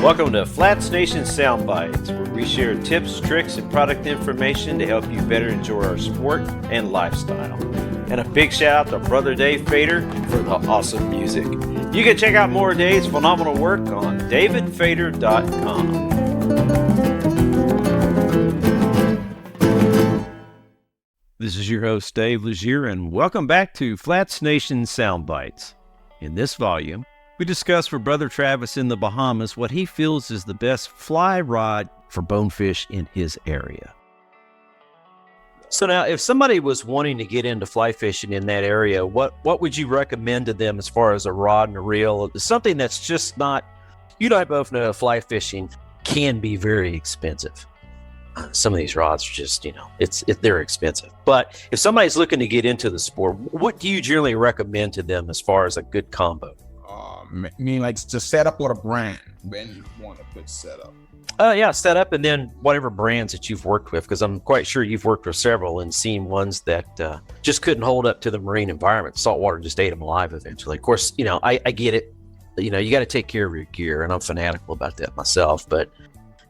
Welcome to Flats Nation Sound Bites, where we share tips, tricks, and product information to help you better enjoy our sport and lifestyle. And a big shout out to Brother Dave Fader for the awesome music. You can check out more of Dave's phenomenal work on davidfader.com. This is your host, Dave Legier, and welcome back to Flats Nation Sound Bites. In this volume, we discuss for Brother Travis in the Bahamas what he feels is the best fly rod for bonefish in his area. So now, if somebody was wanting to get into fly fishing in that area, what would you recommend to them as far as a rod and a reel? Something that's just not, you and I both know fly fishing can be very expensive. Some of these rods are just, they're expensive. But if somebody's looking to get into the sport, what do you generally recommend to them as far as a good combo? I mean, like to set up or a brand when you want a good setup? Yeah, set up and then whatever brands that you've worked with, because I'm quite sure you've worked with several and seen ones that just couldn't hold up to the marine environment. Saltwater just ate them alive eventually. Of course, I get it. You got to take care of your gear, and I'm fanatical about that myself. But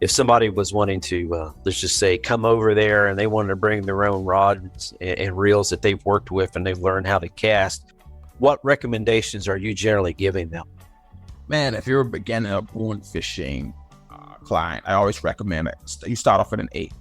if somebody was wanting to, let's just say, come over there and they wanted to bring their own rods and reels that they've worked with and they've learned how to cast, what recommendations are you generally giving them? Man, if you're a beginner bone fishing client, I always recommend it. You start off with an 8.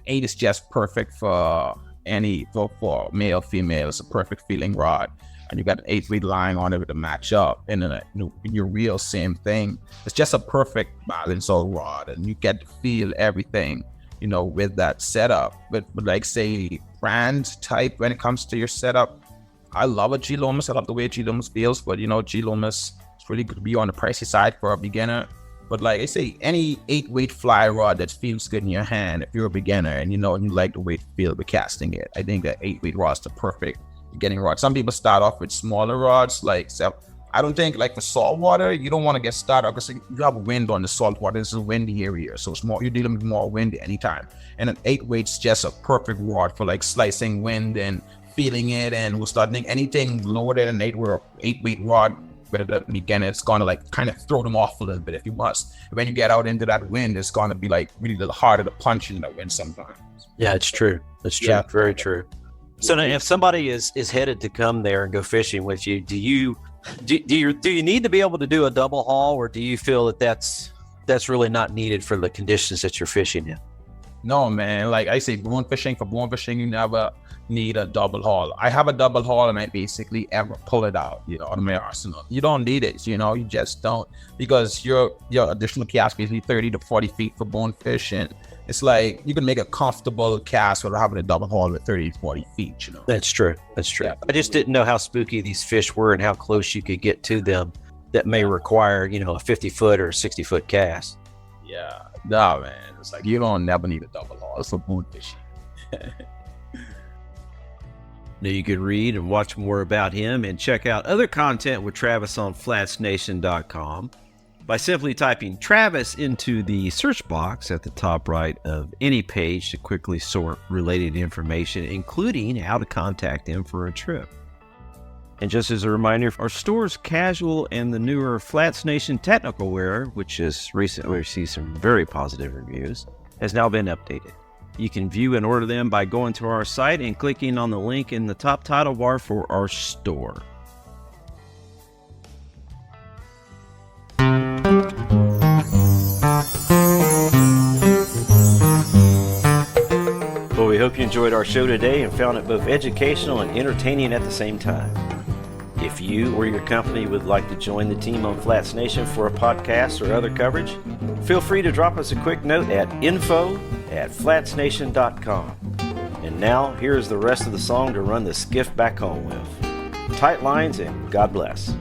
8 is just perfect for for male, female. It's a perfect feeling rod. And you got an 8-weight line on it to match up. And then your reel, same thing. It's just a perfect balance of rod, and you get to feel everything, with that setup. But like say brand type, when it comes to your setup, I love a G Lomas. I love the way G Lomas feels, but G Lomas is really good to be on the pricey side for a beginner. But like I say, any 8-weight fly rod that feels good in your hand, if you're a beginner and and you like the way it feels with casting it, I think that 8-weight rod is the perfect beginning rod. Some people start off with smaller rods, I don't think like for saltwater, you don't want to get started because you have wind on the saltwater. This is a windy area, so it's more, you're dealing with more wind anytime. And an 8-weight's just a perfect rod for like slicing wind and feeling it. And we'll start thinking anything lower than an 8-weight rod, but at the beginning, it's gonna like kind of throw them off a little bit if you must. When you get out into that wind, it's gonna be like really a little harder to punch in that wind sometimes. Yeah, it's true. It's true. Yeah. Very true. So now, if somebody is headed to come there and go fishing with you, do you need to be able to do a double haul, or do you feel that that's really not needed for the conditions that you're fishing in? No, man. Like I say, bone fishing, you never need a double haul. I have a double haul and I basically ever pull it out, out of my arsenal. You don't need it, you just don't, because your additional cast basically 30 to 40 feet for bonefish, and it's like you can make a comfortable cast without having a double haul at 30 to 40 feet, That's true. Yeah. I just didn't know how spooky these fish were and how close you could get to them that may require, a 50-foot or 60-foot cast. Yeah. No, man. It's like you don't never need a double haul for bonefish. Now you can read and watch more about him and check out other content with Travis on flatsnation.com by simply typing Travis into the search box at the top right of any page to quickly sort related information, including how to contact him for a trip. And just as a reminder, our store's casual and the newer Flats Nation technical wear, which has recently received some very positive reviews, has now been updated. You can view and order them by going to our site and clicking on the link in the top title bar for our store. Well, we hope you enjoyed our show today and found it both educational and entertaining at the same time. If you or your company would like to join the team on Flats Nation for a podcast or other coverage, feel free to drop us a quick note at info@flatsnation.com. And now, here's the rest of the song to run the skiff back home with. Tight lines and God bless.